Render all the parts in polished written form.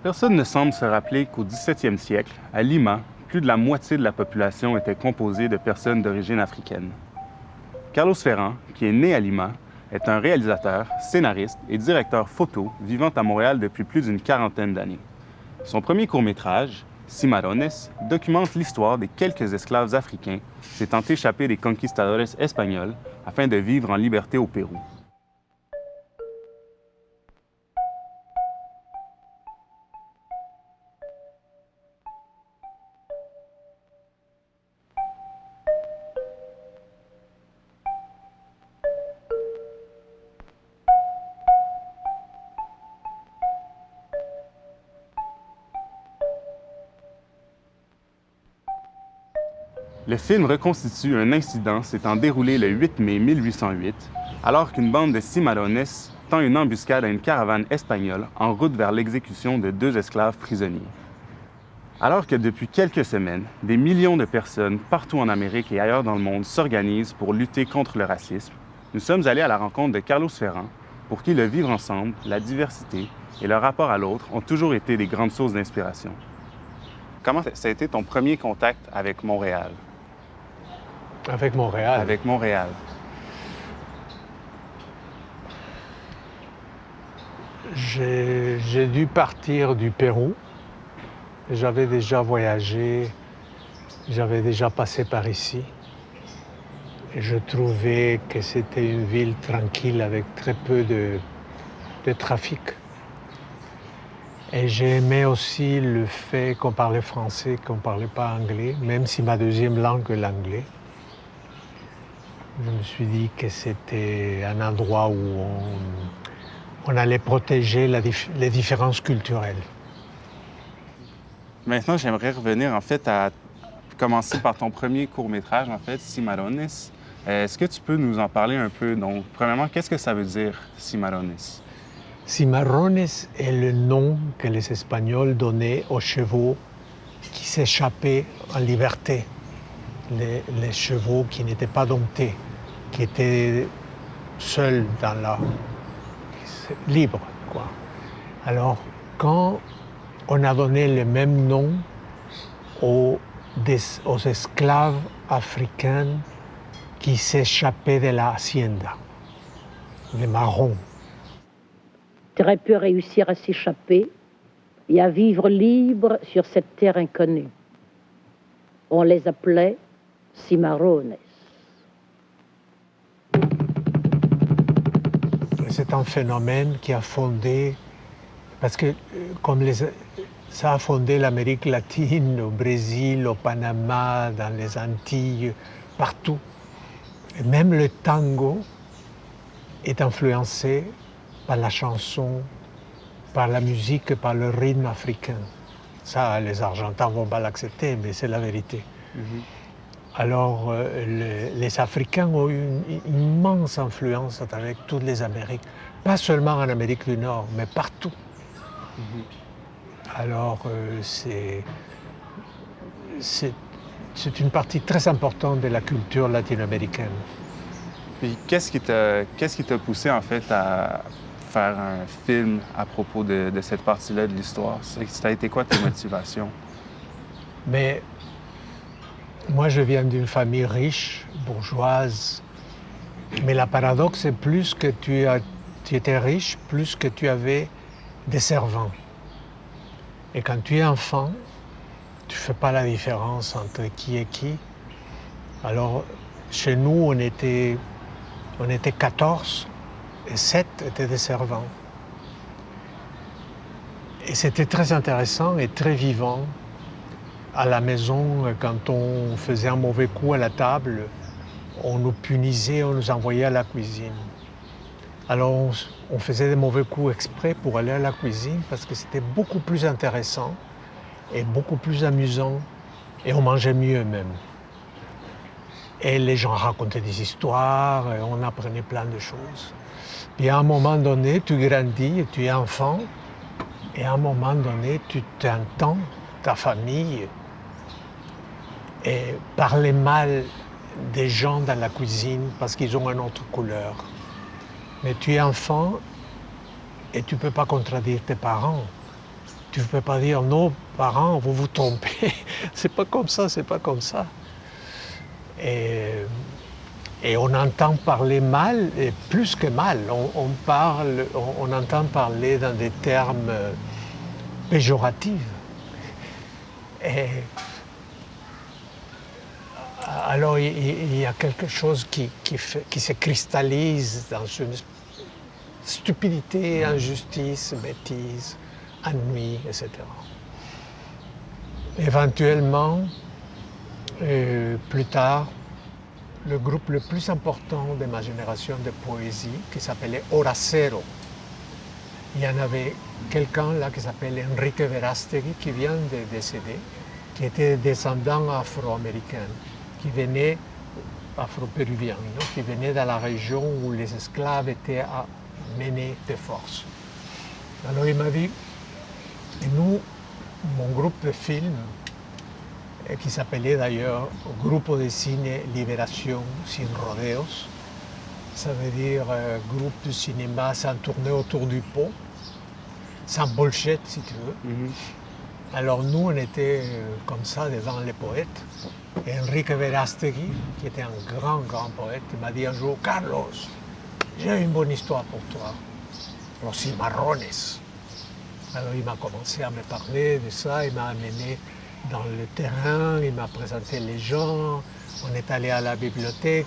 Personne ne semble se rappeler qu'au 17e siècle, à Lima, plus de la moitié de la population était composée de personnes d'origine africaine. Carlos Ferran, qui est né à Lima, est un réalisateur, scénariste et directeur photo vivant à Montréal depuis plus d'une quarantaine d'années. Son premier court-métrage, Cimarrones, documente l'histoire des quelques esclaves africains s'étant échappés des conquistadores espagnols afin de vivre en liberté au Pérou. Le film reconstitue un incident s'étant déroulé le 8 mai 1808, alors qu'une bande de cimarrones tend une embuscade à une caravane espagnole en route vers l'exécution de 2 esclaves prisonniers. Alors que depuis quelques semaines, des millions de personnes partout en Amérique et ailleurs dans le monde s'organisent pour lutter contre le racisme, nous sommes allés à la rencontre de Carlos Ferran, pour qui le vivre ensemble, la diversité et le rapport à l'autre ont toujours été des grandes sources d'inspiration. Comment ça a été ton premier contact avec Montréal? Avec Montréal. Avec Montréal. J'ai dû partir du Pérou. J'avais déjà voyagé, j'avais déjà passé par ici. Et je trouvais que c'était une ville tranquille avec très peu de trafic. Et j'ai aimé aussi le fait qu'on parlait français, qu'on ne parlait pas anglais, même si ma deuxième langue est l'anglais. Je me suis dit que c'était un endroit où on allait protéger les différences culturelles. Maintenant, j'aimerais revenir en fait à commencer par ton premier court-métrage, en fait, Cimarrones. Est-ce que tu peux nous en parler un peu? Donc, premièrement, qu'est-ce que ça veut dire, Cimarrones? Cimarrones est le nom que les Espagnols donnaient aux chevaux qui s'échappaient en liberté. Les chevaux qui n'étaient pas domptés, qui étaient seuls dans la... libres, quoi. Alors, quand on a donné le même nom aux esclaves africains qui s'échappaient de la hacienda, les marrons. Ils auraient pu réussir à s'échapper et à vivre libres sur cette terre inconnue. On les appelait cimarrones. C'est un phénomène qui a fondé, parce que comme ça a fondé l'Amérique latine, au Brésil, au Panama, dans les Antilles, partout. Et même le tango est influencé par la chanson, par la musique, par le rythme africain. Ça, les Argentins ne vont pas l'accepter, mais c'est la vérité. Alors, les Africains ont eu une immense influence avec toutes les Amériques. Pas seulement en Amérique du Nord, mais partout. Alors, c'est une partie très importante de la culture latino-américaine. Puis qu'est-ce qui t'a poussé, en fait, à faire un film à propos de cette partie-là de l'histoire? Ça a été quoi tes motivations? Mais moi, je viens d'une famille riche, bourgeoise. Mais la paradoxe, c'est plus que tu étais riche, plus que tu avais des servants. Et quand tu es enfant, tu ne fais pas la différence entre qui est qui. Alors, chez nous, on était 14 et 7 étaient des servants. Et c'était très intéressant et très vivant. À la maison, quand on faisait un mauvais coup à la table, on nous punissait, on nous envoyait à la cuisine. Alors on faisait des mauvais coups exprès pour aller à la cuisine parce que c'était beaucoup plus intéressant et beaucoup plus amusant et on mangeait mieux même. Et les gens racontaient des histoires, et on apprenait plein de choses. Puis à un moment donné, tu grandis, tu es enfant, et à un moment donné, tu t'entends ta famille et parler mal des gens dans la cuisine parce qu'ils ont une autre couleur. Mais tu es enfant et tu ne peux pas contredire tes parents. Tu ne peux pas dire non, parents, vous vous trompez. C'est pas comme ça, c'est pas comme ça. Et on entend parler mal, et plus que mal. On entend parler dans des termes péjoratifs. Et alors il y a quelque chose qui se cristallise dans une stupidité, injustice, bêtise, ennui, etc. Éventuellement, plus tard, le groupe le plus important de ma génération de poésie, qui s'appelait Horacero. Il y en avait quelqu'un là qui s'appelle Enrique Verástegui, qui vient de décéder, qui était descendant afro-américain, qui venait, afro-péruvien, qui venait de la région où les esclaves étaient menés de force. Alors il m'a dit, et nous, mon groupe de films, qui s'appelait d'ailleurs Grupo de Cine Libération Sin Rodeos, ça veut dire groupe de cinéma sans tourner autour du pot, sans bullshit si tu veux. Alors nous, on était comme ça devant les poètes. Et Enrique Verástegui, qui était un grand poète, il m'a dit un jour, Carlos, j'ai une bonne histoire pour toi, Los Cimarrones. Alors il m'a commencé à me parler de ça, il m'a amené dans le terrain, il m'a présenté les gens, on est allé à la bibliothèque,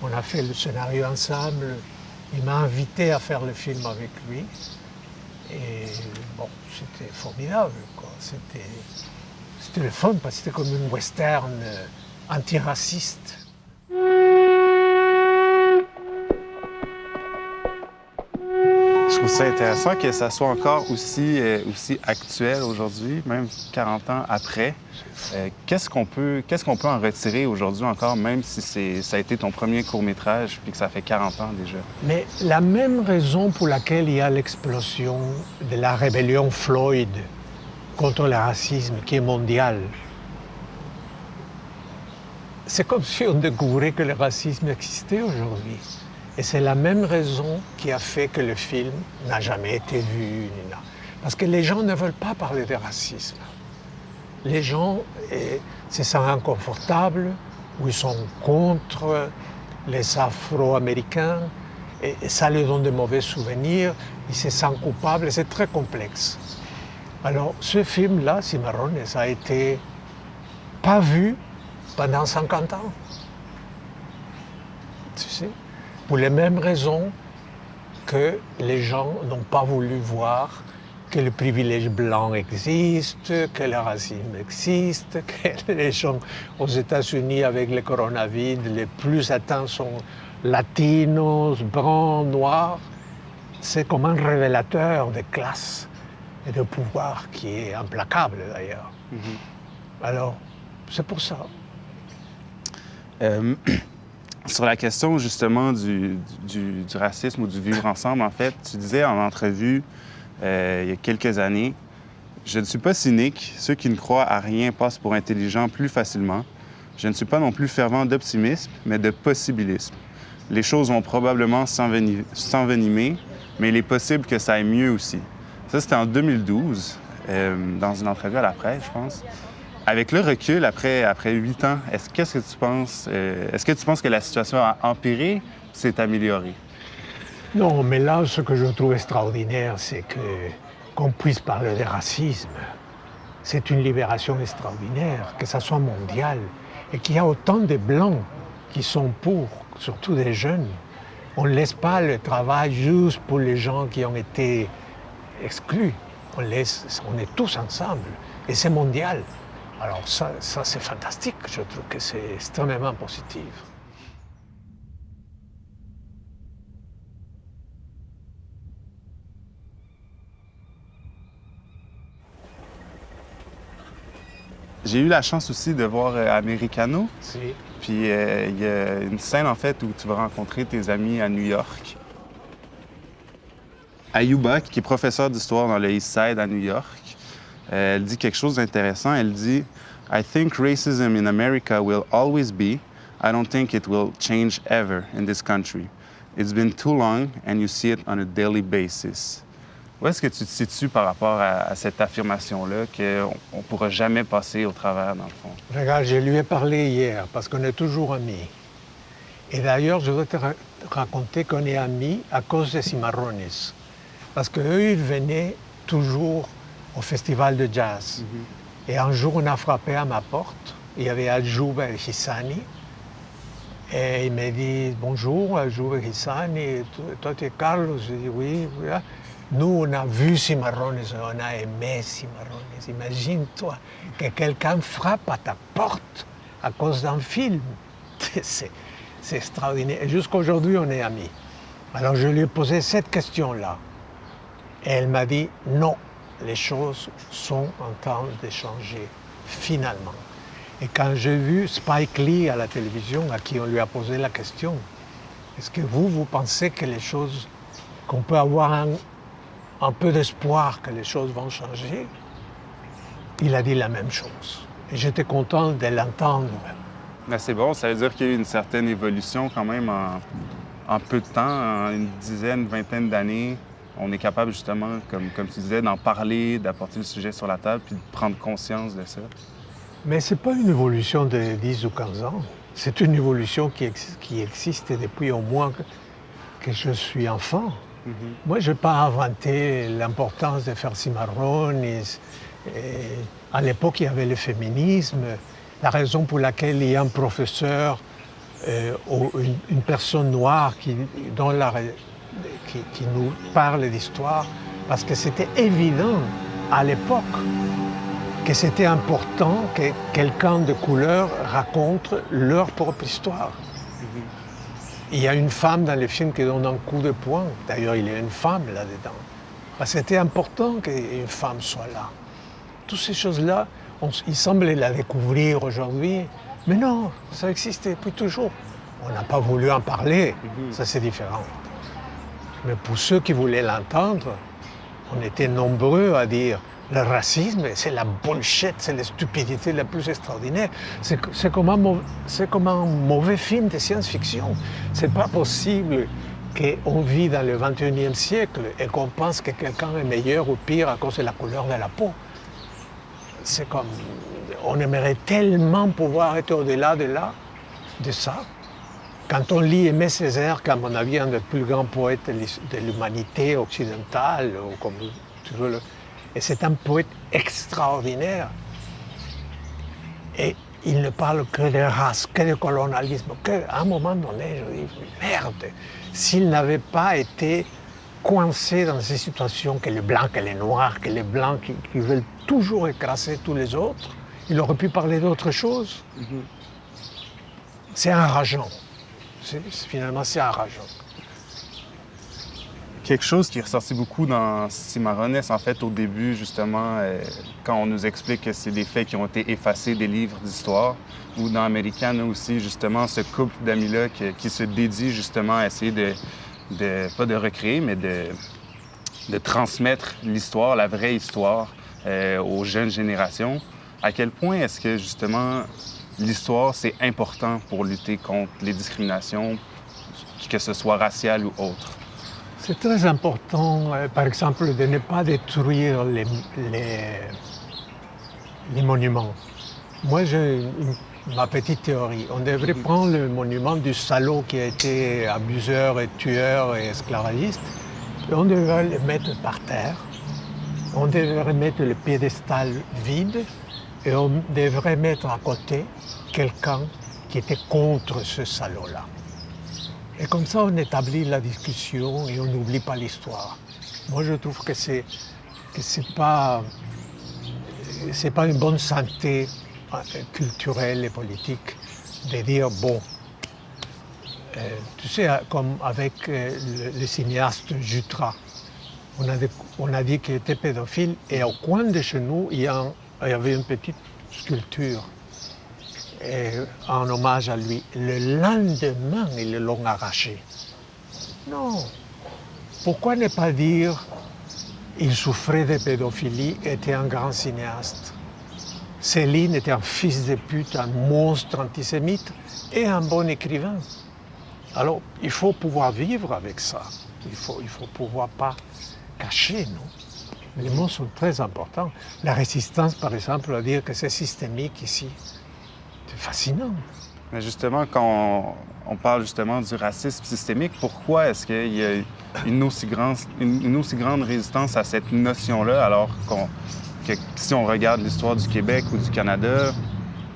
on a fait le scénario ensemble, il m'a invité à faire le film avec lui. Et bon, c'était formidable, quoi. C'était le fun parce que c'était comme une western antiraciste. Je trouve ça intéressant que ça soit encore aussi actuel aujourd'hui, même 40 ans après. Qu'est-ce qu'on peut en retirer aujourd'hui encore, même si ça a été ton premier court-métrage puis que ça fait 40 ans déjà? Mais la même raison pour laquelle il y a l'explosion de la rébellion Floyd contre le racisme qui est mondiale, c'est comme si on découvrait que le racisme existait aujourd'hui. Et c'est la même raison qui a fait que le film n'a jamais été vu. Parce que les gens ne veulent pas parler de racisme. Les gens se sentent inconfortables ou ils sont contre les Afro-Américains et ça leur donne de mauvais souvenirs, ils se sentent coupables et c'est très complexe. Alors ce film-là, Cimarrones, ça a été pas vu pendant 50 ans. Tu sais, pour les mêmes raisons que les gens n'ont pas voulu voir que le privilège blanc existe, que le racisme existe, que les gens aux États-Unis avec le coronavirus, les plus atteints sont latinos, blancs, noirs. C'est comme un révélateur de classe et de pouvoir qui est implacable d'ailleurs. Alors, c'est pour ça. Sur la question justement du racisme ou du vivre ensemble, en fait, tu disais en entrevue il y a quelques années, « Je ne suis pas cynique. Ceux qui ne croient à rien passent pour intelligents plus facilement. Je ne suis pas non plus fervent d'optimisme, mais de possibilisme. Les choses vont probablement s'envenimer, mais il est possible que ça aille mieux aussi. » Ça, c'était en 2012, dans une entrevue à la presse, je pense. Avec le recul, après 8 ans, qu'est-ce que tu penses? Est-ce que tu penses que la situation a empiré ou s'est améliorée? Non, mais là, ce que je trouve extraordinaire, c'est qu'on puisse parler de racisme. C'est une libération extraordinaire, que ça soit mondial, et qu'il y a autant de Blancs qui sont pour, surtout des jeunes. On ne laisse pas le travail juste pour les gens qui ont été exclus. On est tous ensemble, et c'est mondial. Alors ça c'est fantastique, je trouve que c'est extrêmement positif. J'ai eu la chance aussi de voir Americano. Si. Puis il y a une scène, en fait, où tu vas rencontrer tes amis à New York. Ayuba, qui est professeure d'histoire dans le East Side à New York, elle dit quelque chose d'intéressant. Elle dit « I think racism in America will always be. I don't think it will change ever in this country. It's been too long and you see it on a daily basis. » Où est-ce que tu te situes par rapport à cette affirmation-là qu'on ne pourra jamais passer au travers, dans le fond? Regarde, je lui ai parlé hier parce qu'on est toujours amis. Et d'ailleurs, je dois te raconter qu'on est amis à cause des Cimarrones. Parce qu'eux, ils venaient toujours au festival de jazz. Et un jour, on a frappé à ma porte. Il y avait Ayoub El-Hissani. Et il m'a dit « Bonjour, Ayoub El-Hissani. Toi, tu es Carlos ?» J'ai dit « Oui. » Nous, on a vu Cimarrones, on a aimé Cimarrones. Imagine-toi que quelqu'un frappe à ta porte à cause d'un film. C'est extraordinaire. Et jusqu'à aujourd'hui, on est amis. Alors, je lui ai posé cette question-là. Et elle m'a dit non, les choses sont en train de changer, finalement. Et quand j'ai vu Spike Lee à la télévision, à qui on lui a posé la question, est-ce que vous pensez que les choses, qu'on peut avoir un peu d'espoir que les choses vont changer? Il a dit la même chose. Et j'étais content de l'entendre. Ben, c'est bon, ça veut dire qu'il y a eu une certaine évolution quand même en peu de temps, en une dizaine, vingtaine d'années. On est capable justement, comme tu disais, d'en parler, d'apporter le sujet sur la table, puis de prendre conscience de ça. Mais ce n'est pas une évolution de 10 ou 15 ans. C'est une évolution qui existe depuis au moins que je suis enfant. Moi, je n'ai pas inventé l'importance de faire Cimarrones. À l'époque, il y avait le féminisme. La raison pour laquelle il y a un professeur ou une personne noire qui nous parle d'histoire, parce que c'était évident à l'époque que c'était important que quelqu'un de couleur raconte leur propre histoire. Il y a une femme dans le film qui donne un coup de poing. D'ailleurs, il y a une femme là-dedans. C'était important qu'une femme soit là. Toutes ces choses-là, il semblait la découvrir aujourd'hui. Mais non, ça existait depuis toujours. On n'a pas voulu en parler, ça c'est différent. Mais pour ceux qui voulaient l'entendre, on était nombreux à dire le racisme, c'est la bullshit, c'est la stupidité la plus extraordinaire. C'est comme un mauvais film de science-fiction. C'est pas possible qu'on vit dans le 21e siècle et qu'on pense que quelqu'un est meilleur ou pire à cause de la couleur de la peau. C'est comme... On aimerait tellement pouvoir être au-delà de ça. Quand on lit Aimé Césaire, qui à mon avis est un des plus grands poètes de l'humanité occidentale, ou comme tu veux et c'est un poète extraordinaire. Et il ne parle que de race, que de colonialisme. À un moment donné, je dis, merde, s'il n'avait pas été coincé dans ces situations que les blancs, que les noirs, que les blancs qui veulent toujours écraser tous les autres, il aurait pu parler d'autre chose. C'est enrageant. Finalement, c'est enrageant. Quelque chose qui est ressorti beaucoup dans Cimarrones, en fait, au début, justement, quand on nous explique que c'est des faits qui ont été effacés des livres d'histoire, ou dans Americana aussi, justement, ce couple d'amis-là qui se dédie justement à essayer pas de recréer, mais de transmettre l'histoire, la vraie histoire, aux jeunes générations. À quel point est-ce que, justement, l'histoire, c'est important pour lutter contre les discriminations, que ce soit raciales ou autres? C'est très important, par exemple, de ne pas détruire les monuments. Moi, j'ai ma petite théorie. On devrait prendre le monument du salaud qui a été abuseur et tueur et esclavagiste, et on devrait le mettre par terre. On devrait mettre le piédestal vide, et on devrait mettre à côté quelqu'un qui était contre ce salaud-là. Et comme ça, on établit la discussion et on n'oublie pas l'histoire. Moi, je trouve que c'est pas une bonne santé culturelle et politique de dire, bon, tu sais, comme avec le cinéaste Jutra, on a dit qu'il était pédophile et au coin de chez nous, il y avait une petite sculpture en hommage à lui. Le lendemain, ils l'ont arraché. Non. Pourquoi ne pas dire il souffrait de pédophilie, était un grand cinéaste. Céline était un fils de pute, un monstre antisémite et un bon écrivain. Alors, il faut pouvoir vivre avec ça. Il faut pouvoir pas cachés, non? Les mots sont très importants. La résistance, par exemple, à dire que c'est systémique ici, c'est fascinant. Mais justement, quand on parle justement du racisme systémique, pourquoi est-ce qu'il y a une aussi grande résistance à cette notion-là, alors que si on regarde l'histoire du Québec ou du Canada,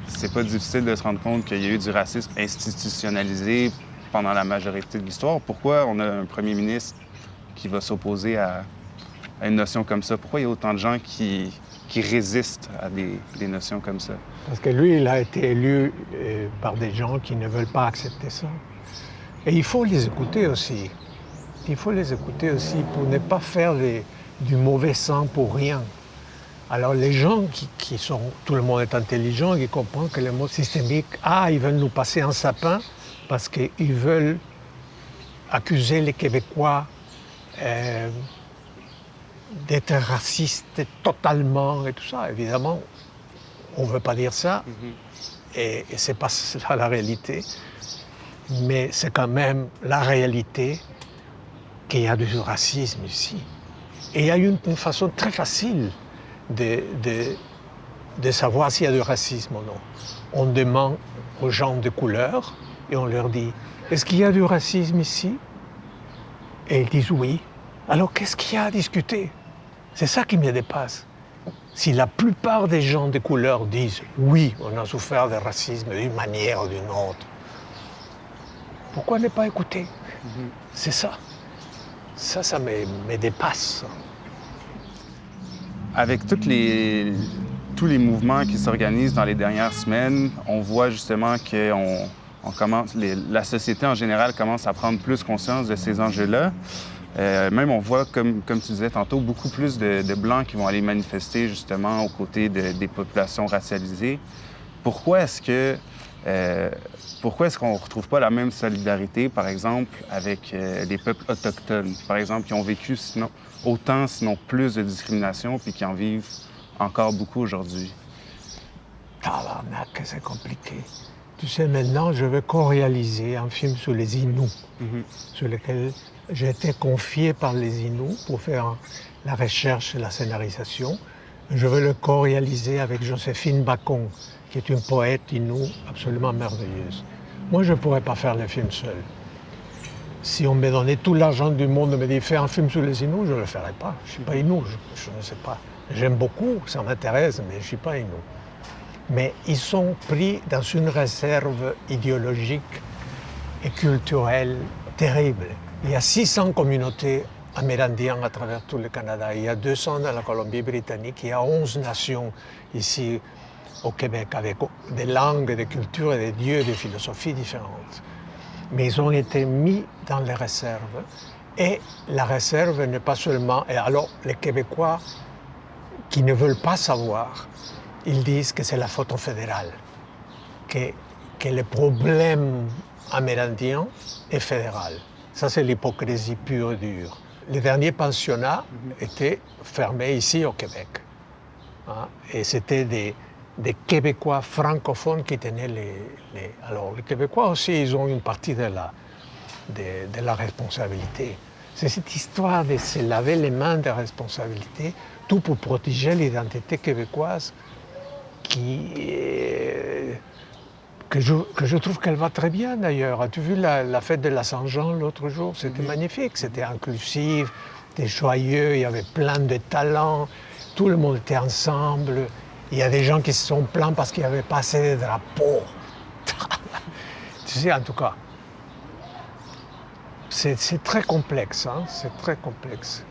c'est pas difficile de se rendre compte qu'il y a eu du racisme institutionnalisé pendant la majorité de l'histoire. Pourquoi on a un premier ministre qui va s'opposer à une notion comme ça? Pourquoi il y a autant de gens qui résistent à des notions comme ça? Parce que lui, il a été élu par des gens qui ne veulent pas accepter ça. Et il faut les écouter aussi. Il faut les écouter aussi pour ne pas faire du mauvais sang pour rien. Alors les gens qui sont, tout le monde est intelligent, qui comprennent que le mot systémique, ils veulent nous passer un sapin parce qu'ils veulent accuser les Québécois d'être racistes totalement et tout ça. Évidemment, on ne veut pas dire ça, et ce n'est pas ça la réalité, mais c'est quand même la réalité qu'il y a du racisme ici. Et il y a une façon très facile de savoir s'il y a du racisme ou non. On demande aux gens de couleur et on leur dit « Est-ce qu'il y a du racisme ici ?» Et ils disent « Oui ». Alors qu'est-ce qu'il y a à discuter? C'est ça qui me dépasse. Si la plupart des gens de couleur disent « Oui, on a souffert de racisme d'une manière ou d'une autre », pourquoi ne pas écouter? C'est ça. Ça me dépasse. Avec tous les mouvements qui s'organisent dans les dernières semaines, on voit justement que la société en général commence à prendre plus conscience de ces enjeux-là. Même on voit, comme tu disais tantôt, beaucoup plus de Blancs qui vont aller manifester justement aux côtés des populations racialisées. Pourquoi est-ce qu'on ne retrouve pas la même solidarité, par exemple, avec les peuples autochtones, par exemple, qui ont vécu autant, sinon plus de discrimination, puis qui en vivent encore beaucoup aujourd'hui? Tabarnak, c'est compliqué. Tu sais, maintenant, je veux co-réaliser un film sur les Inuits, sur lequel j'ai été confié par les Inuits pour faire la recherche et la scénarisation. Je veux le co-réaliser avec Joséphine Bacon, qui est une poète Inuit absolument merveilleuse. Moi, je ne pourrais pas faire le film seul. Si on me donnait tout l'argent du monde et me dit « fais un film sur les Inuits », je ne le ferais pas. Je ne suis pas Inuit, je ne sais pas. J'aime beaucoup, ça m'intéresse, mais je ne suis pas Inuit. Mais ils sont pris dans une réserve idéologique et culturelle terrible. Il y a 600 communautés amérindiennes à travers tout le Canada. Il y a 200 dans la Colombie-Britannique. Il y a 11 nations ici au Québec, avec des langues, des cultures, des dieux, des philosophies différentes. Mais ils ont été mis dans les réserves. Et la réserve n'est pas seulement... Et alors, les Québécois qui ne veulent pas savoir, ils disent que c'est la faute au fédéral, que le problème amérindien est fédéral. Ça, c'est l'hypocrisie pure et dure. Les derniers pensionnats étaient fermés ici au Québec. Et c'était des Québécois francophones qui tenaient les... Alors, les Québécois aussi, ils ont une partie de la responsabilité. C'est cette histoire de se laver les mains de responsabilité, tout pour protéger l'identité québécoise que je trouve qu'elle va très bien d'ailleurs. As-tu vu la fête de la Saint-Jean l'autre jour? C'était magnifique, c'était inclusif, c'était joyeux, il y avait plein de talents, tout le monde était ensemble. Il y a des gens qui se sont plaints parce qu'il n'y avait pas assez de drapeaux. Tu sais, en tout cas, c'est très complexe, hein? C'est très complexe.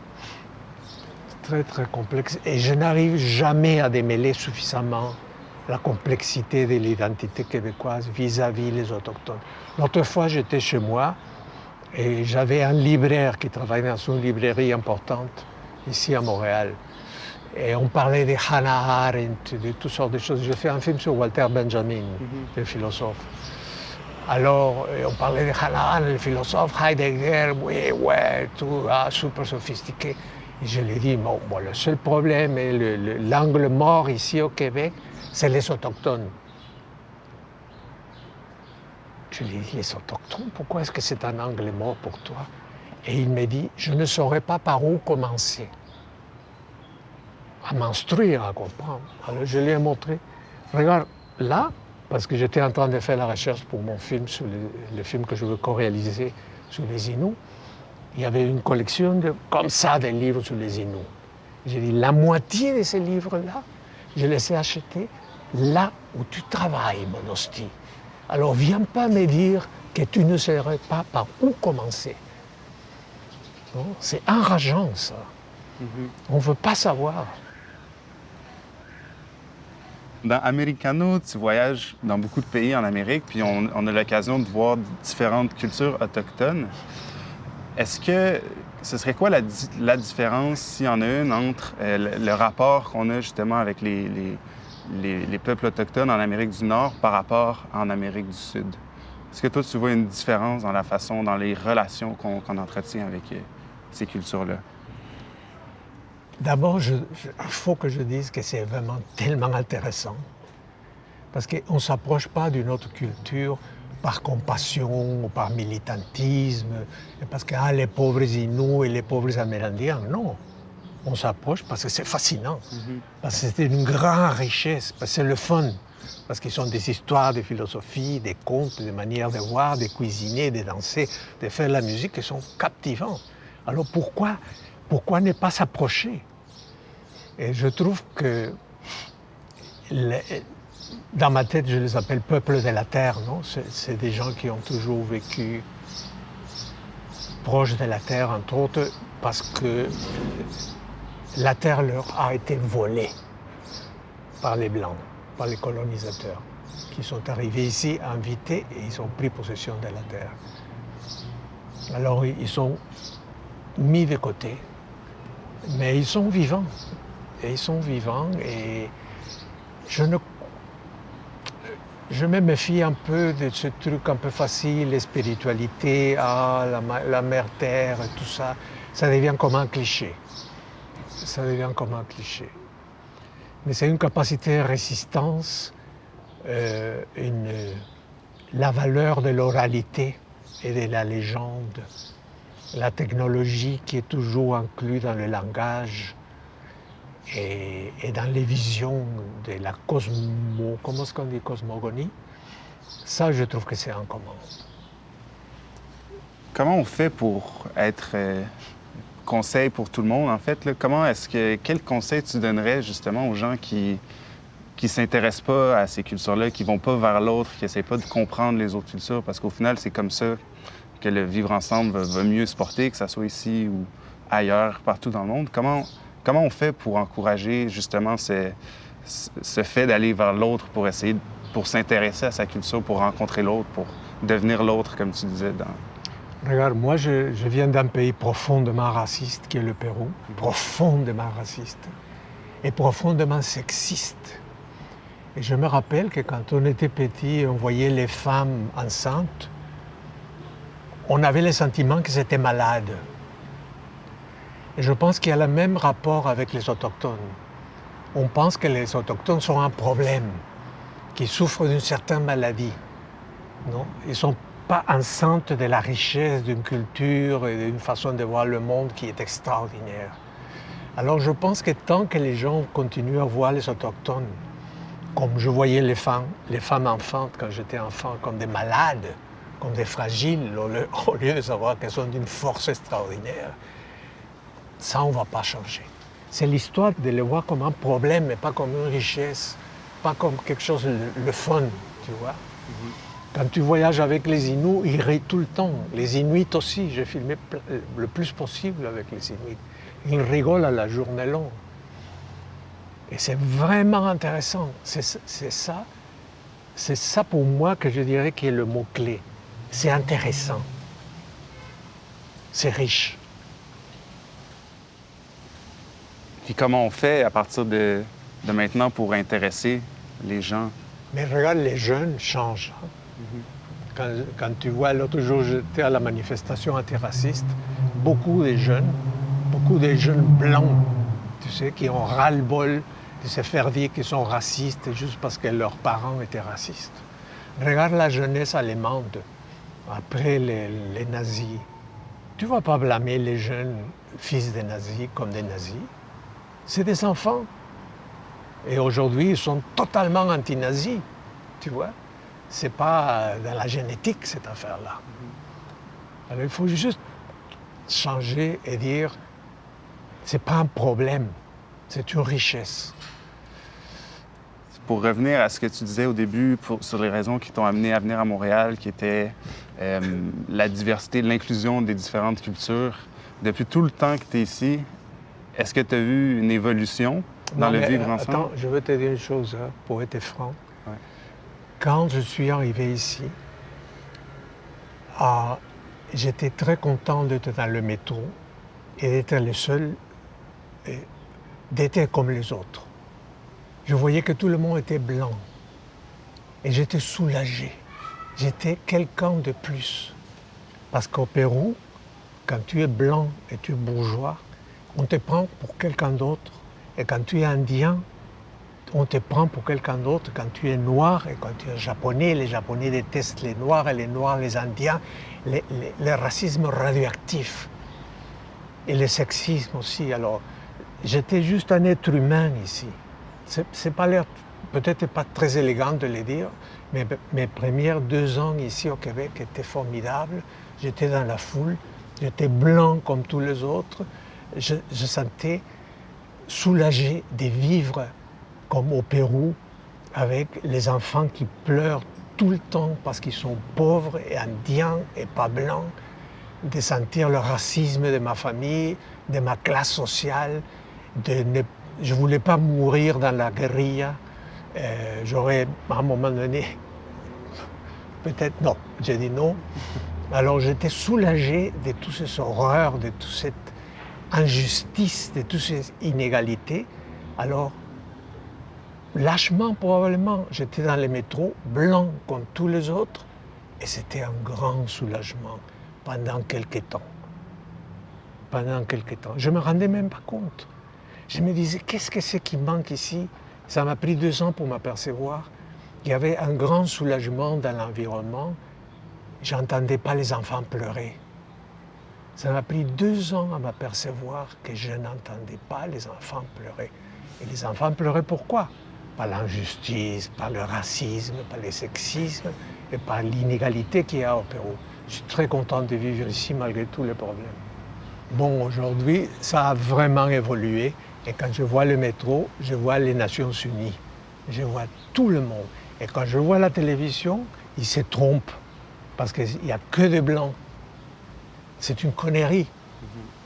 C'est très complexe. Et je n'arrive jamais à démêler suffisamment la complexité de l'identité québécoise vis-à-vis les Autochtones. L'autre fois, j'étais chez moi et j'avais un libraire qui travaillait dans une librairie importante ici à Montréal. Et on parlait de Hannah Arendt, de toutes sortes de choses. J'ai fait un film sur Walter Benjamin, le philosophe. Alors, on parlait de Hannah Arendt, le philosophe, Heidegger, oui, ouais, tout, super sophistiqué. Et je lui ai dit, bon, le seul problème et l'angle mort ici au Québec, c'est les Autochtones. Je lui ai dit, les Autochtones, pourquoi est-ce que c'est un angle mort pour toi? Et il m'a dit, je ne saurais pas par où commencer. à m'instruire, à comprendre. Alors je lui ai montré, regarde, là, parce que j'étais en train de faire la recherche pour mon film, sur le film que je veux co-réaliser sur les Inuits, il y avait une collection comme ça de livres sur les Inuits. J'ai dit, la moitié de ces livres-là, je les ai achetés là où tu travailles, mon hostie. Alors viens pas me dire que tu ne saurais pas par où commencer. Non, c'est enrageant, ça. On ne veut pas savoir. Dans Americano, tu voyages dans beaucoup de pays en Amérique, puis on a l'occasion de voir différentes cultures autochtones. Est-ce que ce serait quoi la différence, s'il y en a une, entre le rapport qu'on a justement avec les peuples autochtones en Amérique du Nord par rapport en Amérique du Sud? Est-ce que toi, tu vois une différence dans la façon, dans les relations qu'on entretient avec ces cultures-là? D'abord, il faut que je dise que c'est vraiment tellement intéressant parce qu'on ne s'approche pas d'une autre culture par compassion ou par militantisme, parce que les pauvres Inuits et les pauvres Amérindiens, non. On s'approche parce que c'est fascinant, parce que c'est une grande richesse, parce que c'est le fun, parce qu'ils ont des histoires, des philosophies, des contes, des manières de voir, de cuisiner, de danser, de faire la musique qui sont captivants. Alors pourquoi ne pas s'approcher? Et je trouve que, dans ma tête, je les appelle peuples de la terre, non? C'est des gens qui ont toujours vécu proches de la terre, entre autres, parce que la terre leur a été volée par les Blancs, par les colonisateurs, qui sont arrivés ici invités et ils ont pris possession de la terre. Alors ils sont mis de côté, mais ils sont vivants. Et ils sont vivants et je me méfie un peu de ce truc un peu facile, les spiritualités, la mère terre et tout ça. Ça devient comme un cliché. Ça devient comme un cliché. Mais c'est une capacité de résistance, la valeur de l'oralité et de la légende, la technologie qui est toujours inclue dans le langage et dans les visions de la comment est-ce qu'on dit, cosmogonie. Ça, je trouve que c'est en commun. Comment on fait pour être conseil pour tout le monde, en fait? Là? Quel conseil tu donnerais justement aux gens qui s'intéressent pas à ces cultures-là, qui vont pas vers l'autre, qui essaient pas de comprendre les autres cultures? Parce qu'au final, c'est comme ça que le vivre ensemble va mieux se porter, que ça soit ici ou ailleurs, partout dans le monde. Comment on fait pour encourager justement ce fait d'aller vers l'autre, pour s'intéresser à sa culture, pour rencontrer l'autre, pour devenir l'autre, comme tu disais Regarde, moi, je viens d'un pays profondément raciste, qui est le Pérou, profondément raciste et profondément sexiste. Et je me rappelle que quand on était petit et on voyait les femmes enceintes, on avait le sentiment qu'elles étaient malades. Et je pense qu'il y a le même rapport avec les Autochtones. On pense que les Autochtones sont un problème, qu'ils souffrent d'une certaine maladie. Non? Ils ne sont pas enceintes de la richesse d'une culture et d'une façon de voir le monde qui est extraordinaire. Alors je pense que tant que les gens continuent à voir les Autochtones, comme je voyais les femmes enfantes quand j'étais enfant, comme des malades, comme des fragiles, au lieu de savoir qu'elles sont d'une force extraordinaire, ça, on ne va pas changer. C'est l'histoire de les voir comme un problème, mais pas comme une richesse, pas comme quelque chose, le fun, tu vois. Quand tu voyages avec les Inuits, ils rient tout le temps. Les Inuits aussi, j'ai filmé le plus possible avec les Inuits. Ils rigolent à la journée longue. Et c'est vraiment intéressant. C'est ça pour moi que je dirais qui est le mot-clé. C'est intéressant. C'est riche. Puis comment on fait à partir de maintenant pour intéresser les gens? Mais regarde, les jeunes changent. Quand tu vois, l'autre jour, j'étais à la manifestation antiraciste, beaucoup de jeunes blancs, tu sais, qui ont ras-le-bol de se faire dire qu'ils sont racistes juste parce que leurs parents étaient racistes. Regarde la jeunesse allemande, après les nazis. Tu ne vas pas blâmer les jeunes fils des nazis comme des nazis. C'est des enfants Et aujourd'hui, ils sont totalement anti-nazis, tu vois. C'est pas dans la génétique, cette affaire-là. Alors il faut juste changer et dire, c'est pas un problème, c'est une richesse. Pour revenir à ce que tu disais au début sur les raisons qui t'ont amené à venir à Montréal, qui étaient la diversité, l'inclusion des différentes cultures, depuis tout le temps que tu es ici, est-ce que tu as vu une évolution dans le vivre ensemble? Attends, je veux te dire une chose, hein, pour être franc. Ouais. Quand je suis arrivé ici, j'étais très content d'être dans le métro et d'être le seul, d'être comme les autres. Je voyais que tout le monde était blanc et j'étais soulagé. J'étais quelqu'un de plus. Parce qu'au Pérou, quand tu es blanc et tu es bourgeois, on te prend pour quelqu'un d'autre. Et quand tu es indien, on te prend pour quelqu'un d'autre. Quand tu es noir et quand tu es japonais, les Japonais détestent les noirs et les noirs les indiens. Le racisme radioactif et le sexisme aussi. Alors, j'étais juste un être humain ici. C'est pas l'air, peut-être pas très élégant de le dire, mais mes premières 2 ans ici au Québec étaient formidables. J'étais dans la foule, j'étais blanc comme tous les autres. Je sentais soulagé de vivre comme au Pérou, avec les enfants qui pleurent tout le temps parce qu'ils sont pauvres et indiens et pas blancs, de sentir le racisme de ma famille, de ma classe sociale. Je ne voulais pas mourir dans la guérilla. J'aurais, à un moment donné, peut-être non, j'ai dit non. Alors j'étais soulagé de toutes ces horreurs, de toute cette injustice, de toutes ces inégalités. Alors, lâchement probablement, j'étais dans les métros, blanc comme tous les autres, et c'était un grand soulagement pendant quelques temps. Pendant quelques temps. Je ne me rendais même pas compte. Je me disais, qu'est-ce que c'est qui manque ici? Ça m'a pris 2 ans pour m'apercevoir. Il y avait un grand soulagement dans l'environnement. Je n'entendais pas les enfants pleurer. Ça m'a pris 2 ans à m'apercevoir que je n'entendais pas les enfants pleurer. Et les enfants pleuraient pourquoi? Par l'injustice, par le racisme, par le sexisme et par l'inégalité qu'il y a au Pérou. Je suis très content de vivre ici malgré tous les problèmes. Bon, aujourd'hui, ça a vraiment évolué. Et quand je vois le métro, je vois les Nations Unies. Je vois tout le monde. Et quand je vois la télévision, ils se trompent. Parce qu'il n'y a que des blancs. C'est une connerie.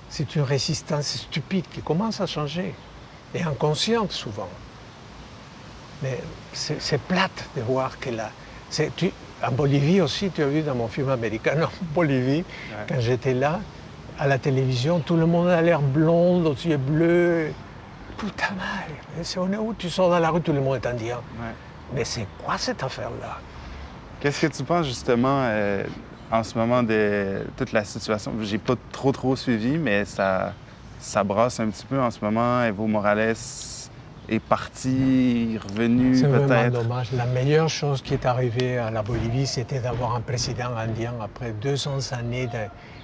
C'est une résistance stupide qui commence à changer. Et inconsciente souvent. Mais c'est plate de voir que là... En Bolivie aussi, tu as vu dans mon film américain, en Bolivie, ouais. Quand j'étais là, à la télévision, tout le monde a l'air blond, aux yeux bleus. Putain, on est où? Tu sors dans la rue, tout le monde est indien. Ouais. Mais c'est quoi cette affaire-là? Qu'est-ce que tu penses justement en ce moment de toute la situation? J'ai pas trop suivi, mais ça brasse un petit peu en ce moment. Evo Morales est parti, revenu c'est peut-être. C'est vraiment dommage. La meilleure chose qui est arrivée à la Bolivie, c'était d'avoir un président indien après 200 années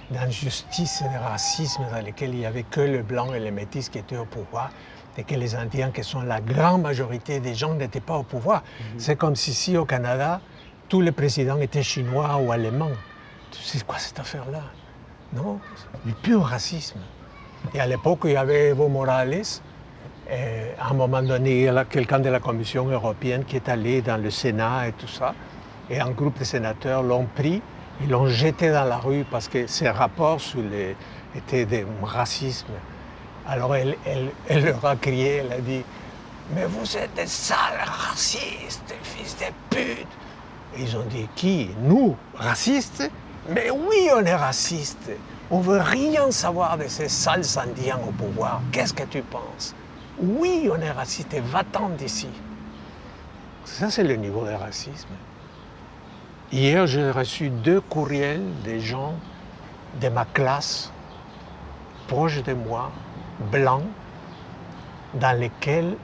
d'injustice et de racisme dans lesquels il n'y avait que les Blancs et les Métis qui étaient au pouvoir et que les Indiens, qui sont la grande majorité des gens, n'étaient pas au pouvoir. C'est comme si ici, au Canada, tous les présidents étaient chinois ou allemands. C'est quoi cette affaire-là? Non, du pur racisme. Et à l'époque, il y avait Evo Morales. Et à un moment donné, il y a quelqu'un de la Commission européenne qui est allé dans le Sénat et tout ça. Et un groupe de sénateurs l'ont pris, ils l'ont jeté dans la rue parce que ses rapports étaient de racisme. Alors elle leur a crié, elle a dit « Mais vous êtes des sales racistes, fils de pute !» Et ils ont dit « Qui? Nous? Racistes? Mais oui, on est racistes. On veut rien savoir de ces sales Indiens au pouvoir. Qu'est-ce que tu penses? Oui, on est raciste, et va-t'en d'ici. » Ça, c'est le niveau de racisme. Hier, j'ai reçu 2 courriels des gens de ma classe, proches de moi, blancs, dans lesquels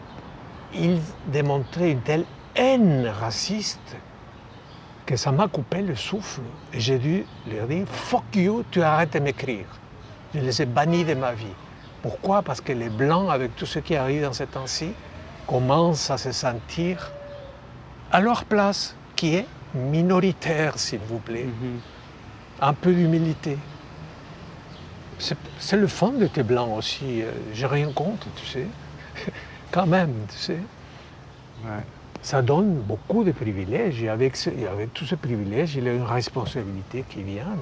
ils démontraient une telle haine raciste que ça m'a coupé le souffle. Et j'ai dû leur dire « Fuck you, tu arrêtes de m'écrire. » Je les ai bannis de ma vie. Pourquoi? Parce que les Blancs, avec tout ce qui arrive dans ces temps-ci, commencent à se sentir à leur place, qui est minoritaire, s'il vous plaît. Un peu d'humilité. C'est le fond de tes blancs aussi. J'ai rien contre, tu sais. Quand même, tu sais. Ouais. Ça donne beaucoup de privilèges. Et avec tous ces privilèges, il y a une responsabilité qui vient.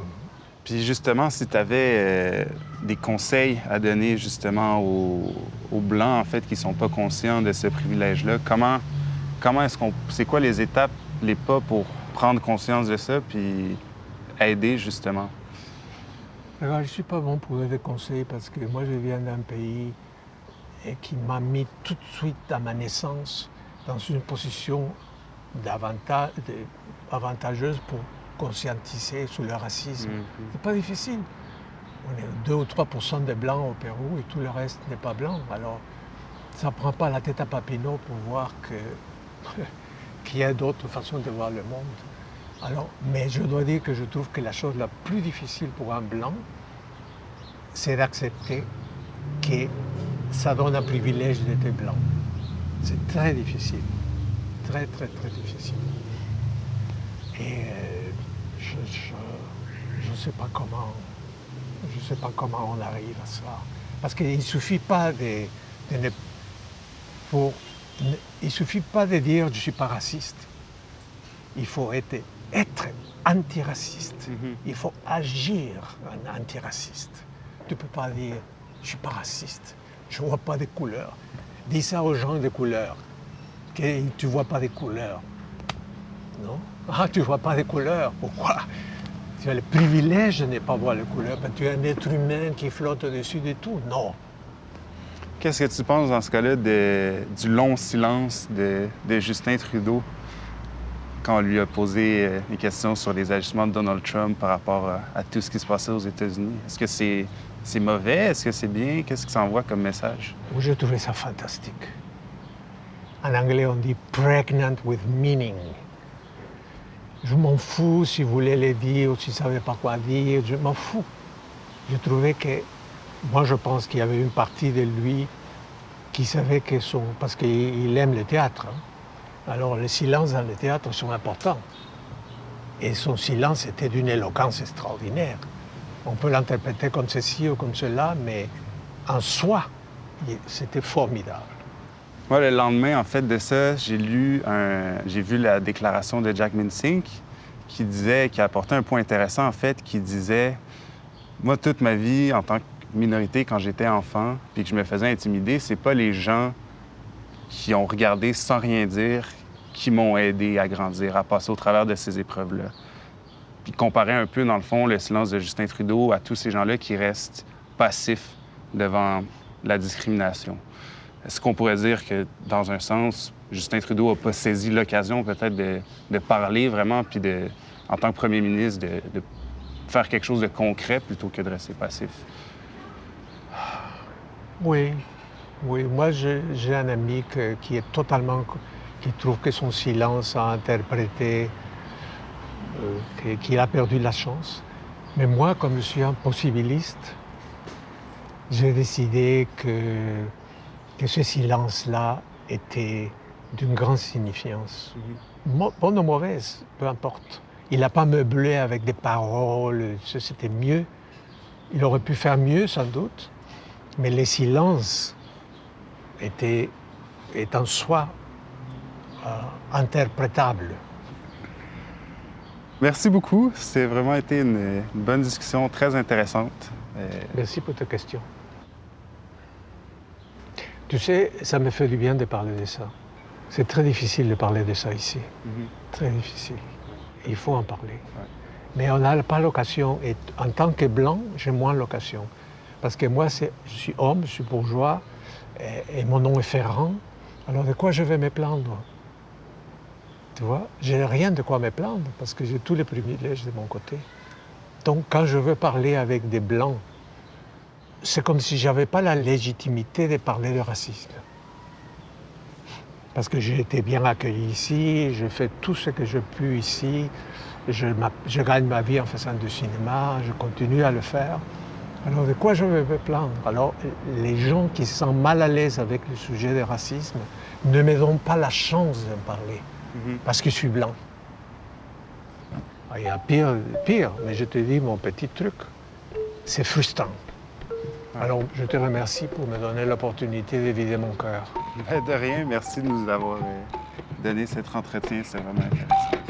Puis justement, si tu avais des conseils à donner justement aux Blancs, en fait, qui sont pas conscients de ce privilège-là, comment est-ce qu'on... C'est quoi les étapes, les pas pour prendre conscience de ça, puis aider, justement? Alors, je ne suis pas bon pour donner des conseils parce que moi, je viens d'un pays qui m'a mis tout de suite à ma naissance dans une position avantageuse pour conscientiser sur le racisme. C'est pas difficile. On est 2 ou 3% de blancs au Pérou et tout le reste n'est pas blanc. Alors, ça ne prend pas la tête à Papineau pour voir qu'il y a d'autres façons de voir le monde. Alors, mais je dois dire que je trouve que la chose la plus difficile pour un blanc, c'est d'accepter que ça donne un privilège d'être blanc. C'est très difficile. Très, très, très difficile. Et je ne sais pas comment on arrive à ça. Parce qu'il ne suffit pas il suffit pas de dire je ne suis pas raciste. Il faut être antiraciste. Il faut agir en antiraciste. Tu ne peux pas dire je ne suis pas raciste, je ne vois pas de couleurs. Dis ça aux gens de couleur, que tu ne vois pas de couleurs. Non? Ah, tu ne vois pas de couleurs, pourquoi? Tu as le privilège de ne pas voir les couleurs, parce que tu es un être humain qui flotte au-dessus de tout. Non. Qu'est-ce que tu penses dans ce cas-là du long silence de Justin Trudeau quand on lui a posé des questions sur les agissements de Donald Trump par rapport à tout ce qui se passait aux États-Unis? Est-ce que c'est mauvais? Est-ce que c'est bien? Qu'est-ce que ça envoie comme message? J'ai trouvé ça fantastique. En anglais, on dit « pregnant with meaning ». Je m'en fous si vous voulez le dire ou si vous ne savez pas quoi dire, je m'en fous. Je trouvais que... Moi, je pense qu'il y avait une partie de lui qui savait que parce qu'il aime le théâtre. Alors, les silences dans le théâtre sont importants. Et son silence était d'une éloquence extraordinaire. On peut l'interpréter comme ceci ou comme cela, mais en soi, c'était formidable. Moi, le lendemain, en fait, de ça, j'ai vu la déclaration de Jack Minsink qui apportait un point intéressant, en fait, qui disait « Moi, toute ma vie, en tant que minorité, quand j'étais enfant, puis que je me faisais intimider, c'est pas les gens qui ont regardé sans rien dire qui m'ont aidé à grandir, à passer au travers de ces épreuves-là. » Puis comparer un peu, dans le fond, le silence de Justin Trudeau à tous ces gens-là qui restent passifs devant la discrimination. Est-ce qu'on pourrait dire que, dans un sens, Justin Trudeau n'a pas saisi l'occasion peut-être de parler vraiment, puis en tant que premier ministre, de faire quelque chose de concret plutôt que de rester passif? Oui. Moi, j'ai un ami qui trouve que son silence a interprété qu'il a perdu la chance. Mais moi, comme je suis un possibiliste, j'ai décidé que ce silence-là était d'une grande signifiance. Bonne ou mauvaise, peu importe. Il n'a pas meublé avec des paroles, c'était mieux. Il aurait pu faire mieux, sans doute, mais le silence est en soi interprétable. Merci beaucoup. C'est vraiment été une bonne discussion, très intéressante. Merci pour ta question. Tu sais, ça me fait du bien de parler de ça. C'est très difficile de parler de ça ici. Très difficile. Il faut en parler. Ouais. Mais on n'a pas l'occasion. Et en tant que blanc, j'ai moins l'occasion. Parce que moi, je suis homme, je suis bourgeois, et mon nom est Ferrand. Alors de quoi je vais me plaindre? Tu vois, j'ai rien de quoi me plaindre parce que j'ai tous les privilèges de mon côté. Donc quand je veux parler avec des blancs, c'est comme si je n'avais pas la légitimité de parler de racisme. Parce que j'ai été bien accueilli ici, je fais tout ce que je peux ici, je gagne ma vie en faisant du cinéma, je continue à le faire. Alors, de quoi je vais me plaindre? Alors, les gens qui se sentent mal à l'aise avec le sujet du racisme ne me donnent pas la chance d'en parler, parce que je suis blanc. Ah, il y a pire, mais je te dis mon petit truc, c'est frustrant. Alors, je te remercie pour me donner l'opportunité de vider mon cœur. De rien, merci de nous avoir donné cet entretien, c'est vraiment intéressant.